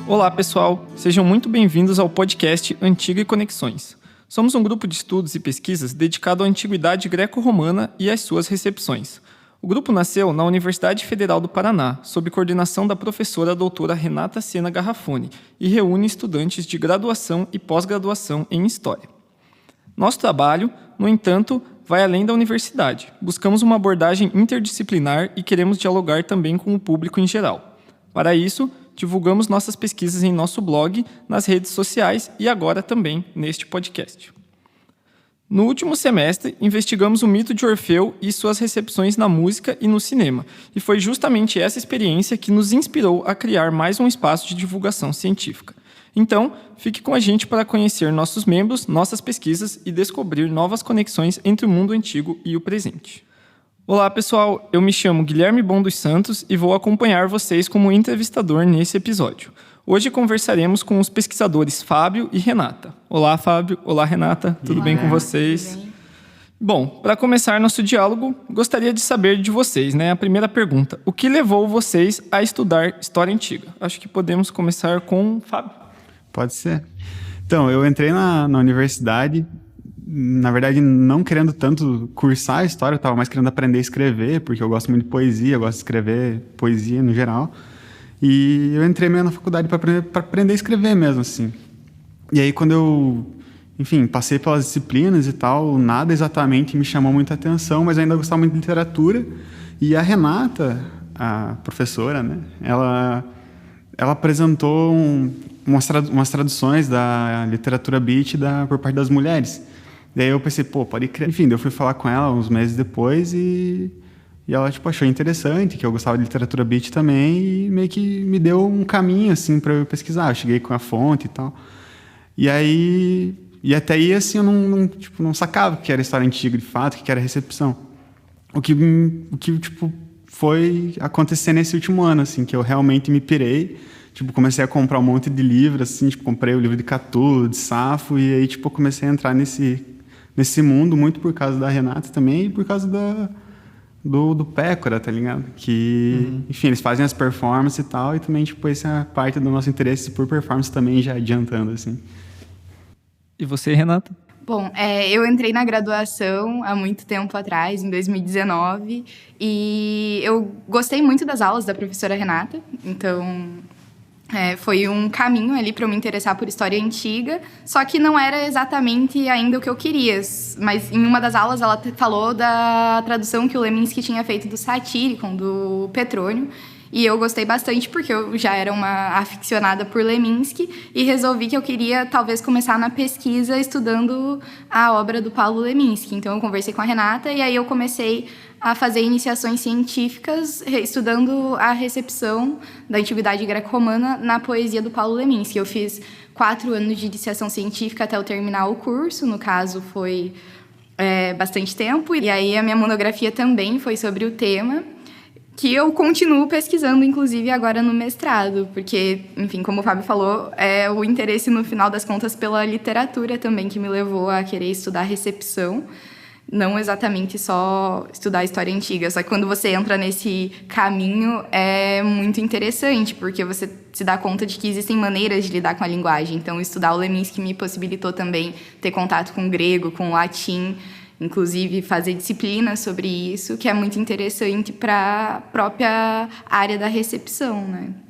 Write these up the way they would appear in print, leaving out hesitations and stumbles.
Olá, pessoal! Sejam muito bem-vindos ao podcast Antiga e Conexões. Somos um grupo de estudos e pesquisas dedicado à antiguidade greco-romana e às suas recepções. O grupo nasceu na Universidade Federal do Paraná, sob coordenação da professora doutora Renata Sena Garrafoni, e reúne estudantes de graduação e pós-graduação em História. Nosso trabalho, no entanto, vai além da universidade. Buscamos uma abordagem interdisciplinar e queremos dialogar também com o público em geral. Para isso, divulgamos nossas pesquisas em nosso blog, nas redes sociais e agora também neste podcast. No último semestre, investigamos o mito de Orfeu e suas recepções na música e no cinema, e foi justamente essa experiência que nos inspirou a criar mais um espaço de divulgação científica. Então, fique com a gente para conhecer nossos membros, nossas pesquisas e descobrir novas conexões entre o mundo antigo e o presente. Olá, pessoal! Eu me chamo Guilherme Bom dos Santos e vou acompanhar vocês como entrevistador nesse episódio. Hoje conversaremos com os pesquisadores Fábio e Renata. Olá, Fábio. Olá, Renata. Tudo bem com vocês? Tudo bem. Bom, para começar nosso diálogo, gostaria de saber de vocês, A primeira pergunta. O que levou vocês a estudar História Antiga? Acho que podemos começar com o Fábio. Pode ser. Então, eu entrei na universidade, na verdade, não querendo tanto cursar a história, eu estava mais querendo aprender a escrever, porque eu gosto muito de poesia, eu gosto de escrever poesia no geral. E eu entrei meio na faculdade para aprender a escrever mesmo, assim. E aí, quando eu, passei pelas disciplinas e tal, nada exatamente me chamou muita atenção, mas eu ainda gostava muito de literatura. E a Renata, a professora, ela apresentou umas traduções da literatura beat por parte das mulheres. Daí eu pensei, pode crer. Enfim, eu fui falar com ela uns meses depois e ela, achou interessante, que eu gostava de literatura beat também e meio que me deu um caminho, assim, para eu pesquisar. Eu cheguei com a fonte e tal. E até aí, assim, eu não sacava o que era história antiga, de fato, o que era recepção. O que foi acontecer nesse último ano, assim, que eu realmente me pirei. Comecei a comprar um monte de livros, assim, comprei o livro de Catulo, de Safo, e aí, comecei a entrar nesse mundo, muito por causa da Renata também e por causa do Pécora, tá ligado? Que, enfim, eles fazem as performances e tal, e também, essa é parte do nosso interesse por performance também, já adiantando, assim. E você, Renata? Bom, eu entrei na graduação há muito tempo atrás, em 2019, e eu gostei muito das aulas da professora Renata, então foi um caminho ali para eu me interessar por história antiga, só que não era exatamente ainda o que eu queria. Mas em uma das aulas ela falou da tradução que o Leminski tinha feito do Satyricon, do Petrônio, e eu gostei bastante porque eu já era uma aficionada por Leminski e resolvi que eu queria talvez começar na pesquisa estudando a obra do Paulo Leminski. Então eu conversei com a Renata e aí eu comecei a fazer iniciações científicas estudando a recepção da antiguidade greco-romana na poesia do Paulo Leminski. Eu fiz 4 anos de iniciação científica até eu terminar o curso, no caso foi bastante tempo. E aí a minha monografia também foi sobre o tema, que eu continuo pesquisando, inclusive, agora no mestrado, porque, enfim, como o Fábio falou, é o interesse, no final das contas, pela literatura também que me levou a querer estudar recepção, não exatamente só estudar a história antiga, só que quando você entra nesse caminho é muito interessante, porque você se dá conta de que existem maneiras de lidar com a linguagem. Então, estudar o Leminski me possibilitou também ter contato com o grego, com o latim, inclusive fazer disciplinas sobre isso, que é muito interessante para a própria área da recepção,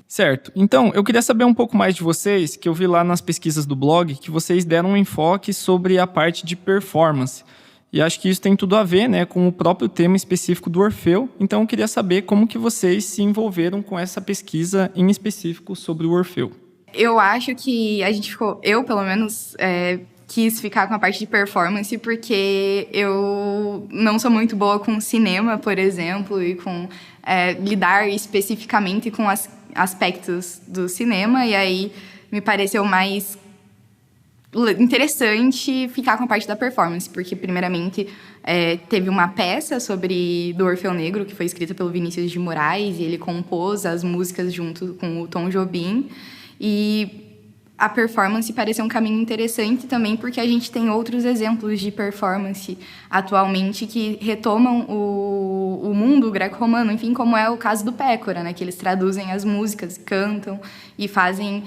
Certo. Então, eu queria saber um pouco mais de vocês, que eu vi lá nas pesquisas do blog, que vocês deram um enfoque sobre a parte de performance. E acho que isso tem tudo a ver, com o próprio tema específico do Orfeu. Então, eu queria saber como que vocês se envolveram com essa pesquisa em específico sobre o Orfeu. Eu acho que a gente ficou... Eu, pelo menos... quis ficar com a parte de performance porque eu não sou muito boa com cinema, por exemplo, e com lidar especificamente com aspectos do cinema, e aí me pareceu mais interessante ficar com a parte da performance, porque, primeiramente, teve uma peça do Orfeu Negro, que foi escrita pelo Vinícius de Moraes, e ele compôs as músicas junto com o Tom Jobim, e a performance pareceu um caminho interessante também, porque a gente tem outros exemplos de performance atualmente que retomam o mundo greco-romano, enfim, como é o caso do Pécora, né, que eles traduzem as músicas, cantam e fazem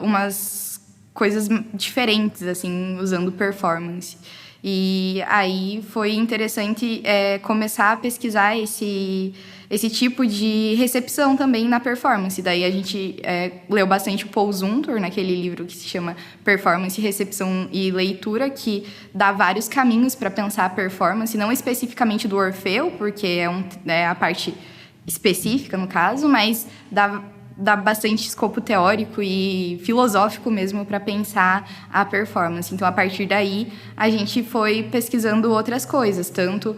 umas coisas diferentes, assim, usando performance. E aí foi interessante começar a pesquisar esse tipo de recepção também na performance. Daí a gente leu bastante o Paul Zumthor, naquele livro que se chama Performance, Recepção e Leitura, que dá vários caminhos para pensar a performance, não especificamente do Orfeu, porque é a parte específica, no caso, mas dá bastante escopo teórico e filosófico mesmo para pensar a performance. Então, a partir daí, a gente foi pesquisando outras coisas, tanto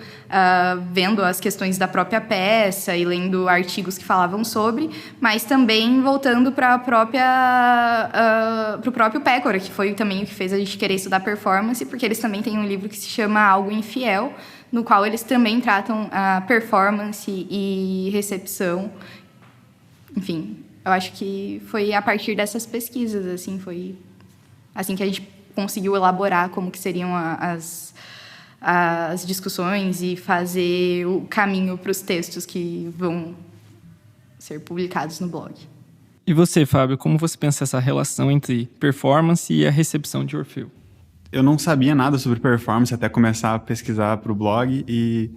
vendo as questões da própria peça e lendo artigos que falavam sobre, mas também voltando para o próprio Pécora, que foi também o que fez a gente querer estudar performance, porque eles também têm um livro que se chama Algo Infiel, no qual eles também tratam a performance e recepção. Enfim, eu acho que foi a partir dessas pesquisas, assim, foi assim que a gente conseguiu elaborar como que seriam as discussões e fazer o caminho para os textos que vão ser publicados no blog. E você, Fábio, como você pensa essa relação entre performance e a recepção de Orfeu? Eu não sabia nada sobre performance até começar a pesquisar para o blog e...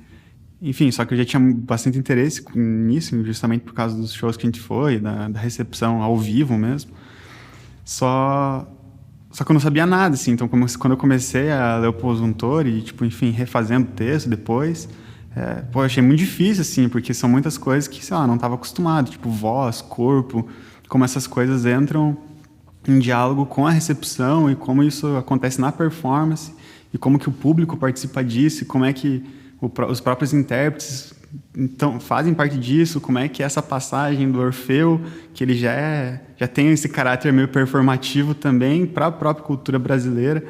Enfim, só que eu já tinha bastante interesse nisso, justamente por causa dos shows que a gente foi, da recepção ao vivo mesmo. Só que eu não sabia nada, assim. Então, quando eu comecei a ler o Paul Zumthor e, tipo, enfim, refazendo o texto depois, eu achei muito difícil, assim, porque são muitas coisas que, sei lá, não estava acostumado. Tipo, voz, corpo, como essas coisas entram em diálogo com a recepção e como isso acontece na performance e como que o público participa disso e como é que os próprios intérpretes então, fazem parte disso, como é que essa passagem do Orfeu, que ele já tem esse caráter meio performativo também para a própria cultura brasileira.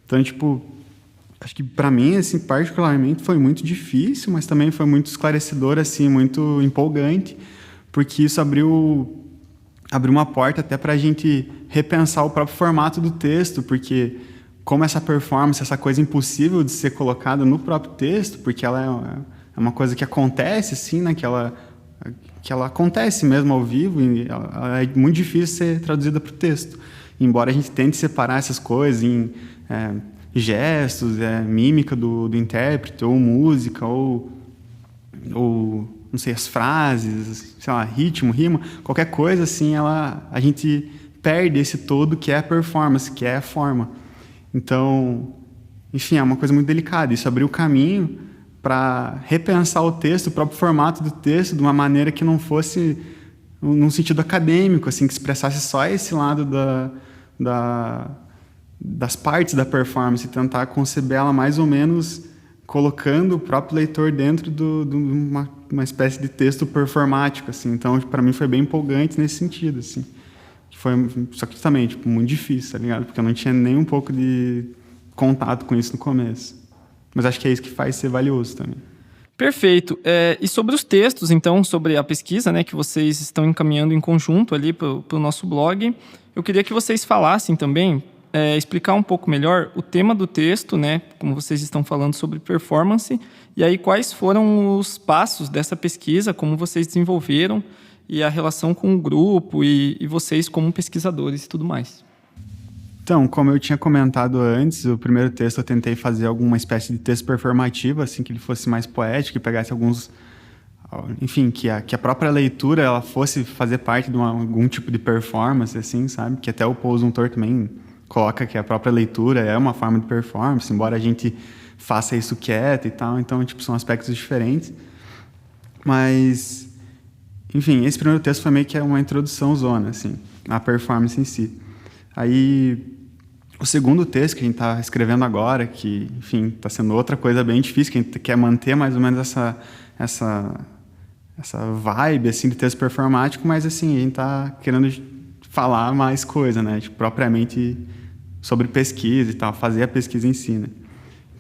Então, tipo, acho que para mim, assim, particularmente, foi muito difícil, mas também foi muito esclarecedor, assim, muito empolgante, porque isso abriu uma porta até para a gente repensar o próprio formato do texto, porque como essa performance, essa coisa impossível de ser colocada no próprio texto, porque ela é uma coisa que acontece, assim, né? Que ela acontece mesmo ao vivo, e ela é muito difícil ser traduzida para o texto. Embora a gente tente separar essas coisas em gestos, mímica do intérprete, ou música, ou não sei, as frases, sei lá, ritmo, rima, qualquer coisa, assim, a gente perde esse todo que é a performance, que é a forma. Então, enfim, é uma coisa muito delicada. Isso abriu o caminho para repensar o texto, o próprio formato do texto, de uma maneira que não fosse num sentido acadêmico, assim, que expressasse só esse lado das partes da performance, e tentar conceber ela mais ou menos colocando o próprio leitor dentro de uma espécie de texto performático, assim. Então, para mim, foi bem empolgante nesse sentido, assim. Só que também, tipo, muito difícil, tá ligado? Porque eu não tinha nem um pouco de contato com isso no começo. Mas acho que é isso que faz ser valioso também. Perfeito. E sobre os textos, então, sobre a pesquisa, né, que vocês estão encaminhando em conjunto ali para o nosso blog, eu queria que vocês falassem também, explicar um pouco melhor o tema do texto, né, como vocês estão falando sobre performance, e aí quais foram os passos dessa pesquisa, como vocês desenvolveram, e a relação com o grupo e vocês como pesquisadores e tudo mais. Então, como eu tinha comentado antes, o primeiro texto eu tentei fazer alguma espécie de texto performativo, assim, que ele fosse mais poético, que pegasse alguns... Enfim, que a própria leitura ela fosse fazer parte de algum tipo de performance, assim, sabe? Que até o Paul Zumthor também coloca que a própria leitura é uma forma de performance, embora a gente faça isso quieto e tal. Então, tipo, são aspectos diferentes. Mas... Enfim, esse primeiro texto foi meio que uma introdução zona, assim, à performance em si. Aí, o segundo texto que a gente está escrevendo agora, que, enfim, está sendo outra coisa bem difícil, que a gente quer manter mais ou menos essa vibe, assim, de texto performático, mas, assim, a gente está querendo falar mais coisa, né? Tipo, propriamente sobre pesquisa e tal, fazer a pesquisa em si, né?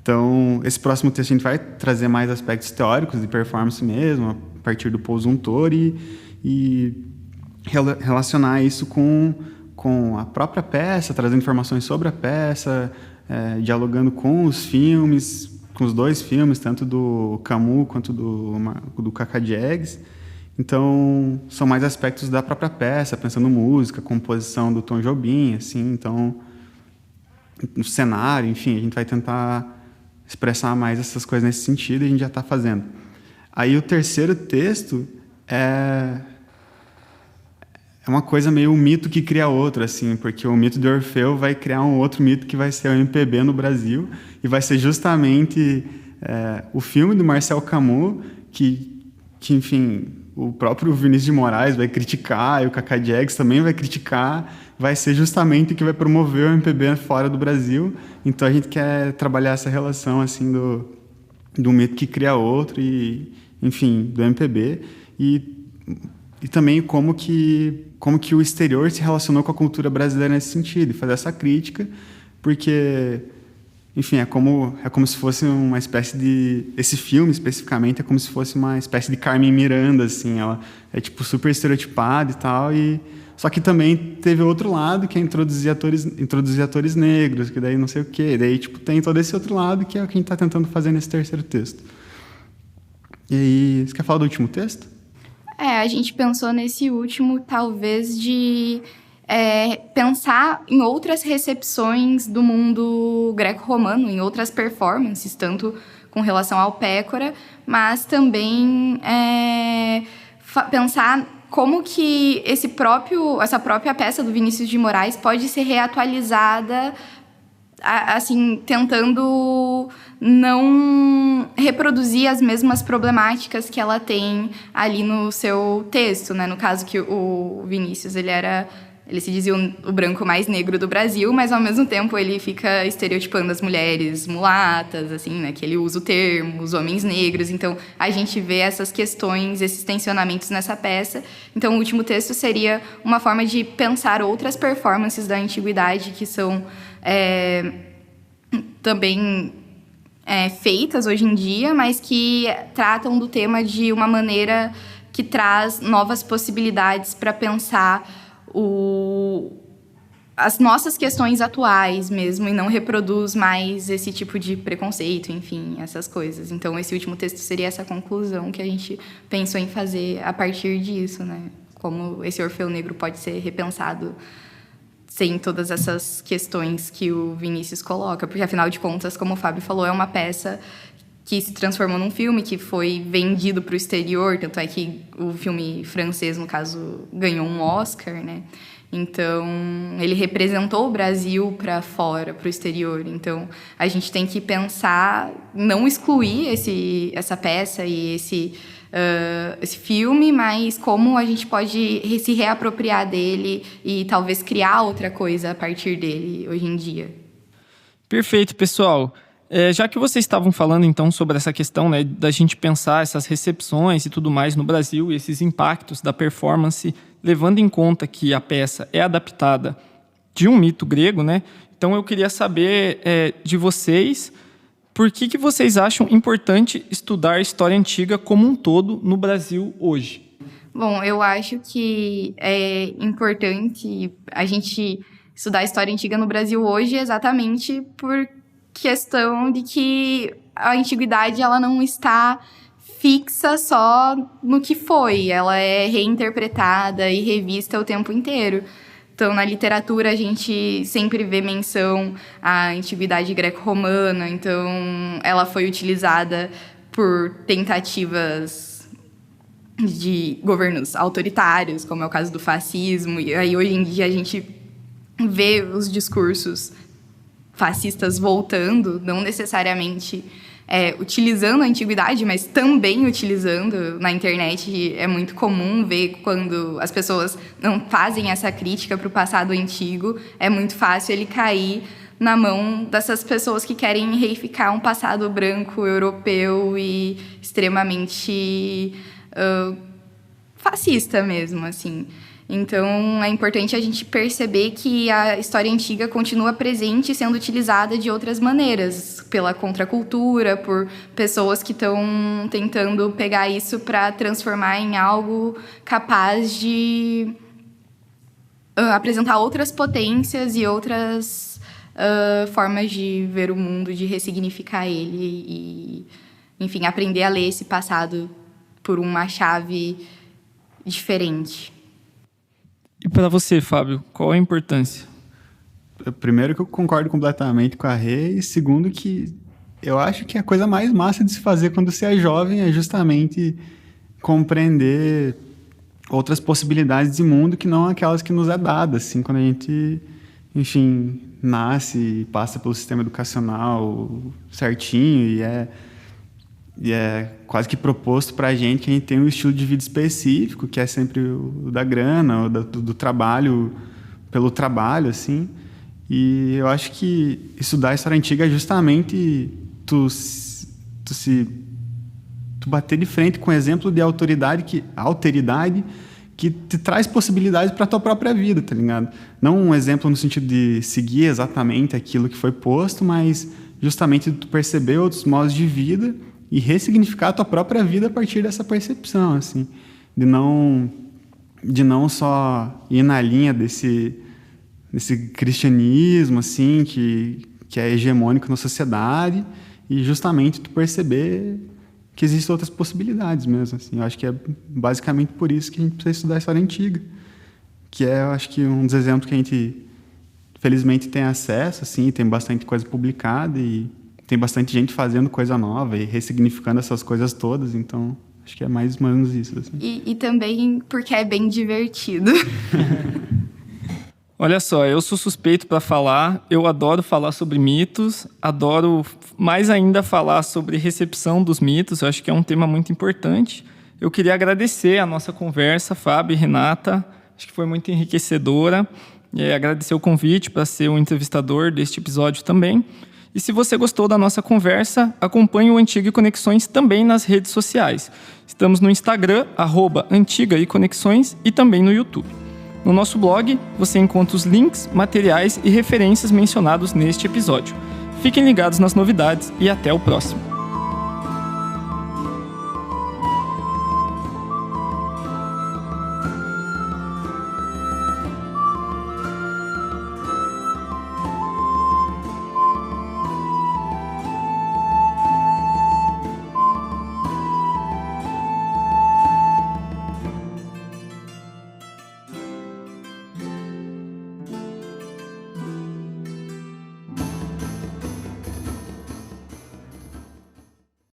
Então, esse próximo texto a gente vai trazer mais aspectos teóricos de performance mesmo, a partir do Paul Zumthor e relacionar isso com a própria peça, trazendo informações sobre a peça, dialogando com os filmes, com os dois filmes, tanto do Camus quanto do Cacá Diegues. Então, são mais aspectos da própria peça, pensando música, composição do Tom Jobim, assim, então, no cenário, enfim, a gente vai tentar expressar mais essas coisas nesse sentido e a gente já está fazendo. Aí o terceiro texto é uma coisa meio um mito que cria outro, assim, porque o mito de Orfeu vai criar um outro mito que vai ser o MPB no Brasil e vai ser justamente o filme do Marcel Camus que, enfim, o próprio Vinícius de Moraes vai criticar e o Cacá Diegues também vai criticar, vai ser justamente o que vai promover o MPB fora do Brasil. Então a gente quer trabalhar essa relação assim do mito que cria outro e, enfim, do MPB e também como que o exterior se relacionou com a cultura brasileira nesse sentido, e fazer essa crítica, porque, enfim, é como se fosse uma espécie de... Esse filme, especificamente, é como se fosse uma espécie de Carmen Miranda, assim, ela é, tipo, super estereotipada e tal, só que também teve outro lado, que é introduzir atores negros, que daí não sei o quê, daí, tipo, tem todo esse outro lado, que é o que a gente está tentando fazer nesse terceiro texto. E aí, você quer falar do último texto? A gente pensou nesse último, talvez, de pensar em outras recepções do mundo greco-romano, em outras performances, tanto com relação ao Pécora, mas também pensar como que essa própria peça do Vinícius de Moraes pode ser reatualizada, assim, tentando não reproduzir as mesmas problemáticas que ela tem ali no seu texto, né? No caso que o Vinícius, ele se dizia o branco mais negro do Brasil, mas ao mesmo tempo ele fica estereotipando as mulheres mulatas, assim, né? Que ele usa o termo, os homens negros. Então, a gente vê essas questões, esses tensionamentos nessa peça. Então, o último texto seria uma forma de pensar outras performances da antiguidade que são também feitas hoje em dia, mas que tratam do tema de uma maneira que traz novas possibilidades para pensar as nossas questões atuais mesmo, e não reproduz mais esse tipo de preconceito, enfim, essas coisas. Então, esse último texto seria essa conclusão que a gente pensou em fazer a partir disso, né? Como esse Orfeu Negro pode ser repensado sem todas essas questões que o Vinícius coloca, porque, afinal de contas, como o Fábio falou, é uma peça que se transformou num filme, que foi vendido para o exterior, tanto é que o filme francês, no caso, ganhou um Oscar, né? Então, ele representou o Brasil para fora, para o exterior. Então, a gente tem que pensar, não excluir essa peça e esse filme, mas como a gente pode se reapropriar dele e talvez criar outra coisa a partir dele hoje em dia. Perfeito, pessoal. Já que vocês estavam falando, então, sobre essa questão, né, da gente pensar essas recepções e tudo mais no Brasil, e esses impactos da performance, levando em conta que a peça é adaptada de um mito grego, né? Então, eu queria saber de vocês, por que vocês acham importante estudar a história antiga como um todo no Brasil hoje? Bom, eu acho que é importante a gente estudar a história antiga no Brasil hoje exatamente por questão de que a antiguidade ela não está fixa só no que foi, ela é reinterpretada e revista o tempo inteiro. Então, na literatura, a gente sempre vê menção à antiguidade greco-romana, então ela foi utilizada por tentativas de governos autoritários, como é o caso do fascismo, e aí hoje em dia a gente vê os discursos fascistas voltando, não necessariamente utilizando a antiguidade, mas também utilizando na internet. É muito comum ver quando as pessoas não fazem essa crítica para o passado antigo, é muito fácil ele cair na mão dessas pessoas que querem reificar um passado branco, europeu e extremamente fascista mesmo, assim. Então, é importante a gente perceber que a história antiga continua presente, sendo utilizada de outras maneiras, pela contracultura, por pessoas que estão tentando pegar isso para transformar em algo capaz de apresentar outras potências e outras formas de ver o mundo, de ressignificar ele e, enfim, aprender a ler esse passado por uma chave diferente. E para você, Fábio, qual a importância? Primeiro que eu concordo completamente com a Rê, e segundo que eu acho que a coisa mais massa de se fazer quando você é jovem é justamente compreender outras possibilidades de mundo que não aquelas que nos é dada, assim, quando a gente, enfim, nasce e passa pelo sistema educacional certinho e é quase que proposto para a gente que a gente tem um estilo de vida específico, que é sempre o da grana, o do trabalho, pelo trabalho, assim. E eu acho que estudar a história antiga é justamente tu bater de frente com o exemplo de alteridade que te traz possibilidades para a tua própria vida, tá ligado? Não um exemplo no sentido de seguir exatamente aquilo que foi posto, mas justamente de tu perceber outros modos de vida e ressignificar a tua própria vida a partir dessa percepção, assim, de não só ir na linha desse cristianismo, assim, que é hegemônico na sociedade, e justamente tu perceber que existem outras possibilidades mesmo, assim. Eu acho que é basicamente por isso que a gente precisa estudar a história antiga, que é, eu acho que um dos exemplos que a gente, felizmente, tem acesso, assim, tem bastante coisa publicada e tem bastante gente fazendo coisa nova e ressignificando essas coisas todas, então acho que é mais ou menos isso. Assim. E também porque é bem divertido. Olha só, eu sou suspeito para falar, eu adoro falar sobre mitos, adoro mais ainda falar sobre recepção dos mitos, eu acho que é um tema muito importante. Eu queria agradecer a nossa conversa, Fábio e Renata, acho que foi muito enriquecedora, e agradecer o convite para ser o entrevistador deste episódio também. E se você gostou da nossa conversa, acompanhe o Antiga e Conexões também nas redes sociais. Estamos no Instagram, @AntigaEconexões, e também no YouTube. No nosso blog, você encontra os links, materiais e referências mencionados neste episódio. Fiquem ligados nas novidades e até o próximo.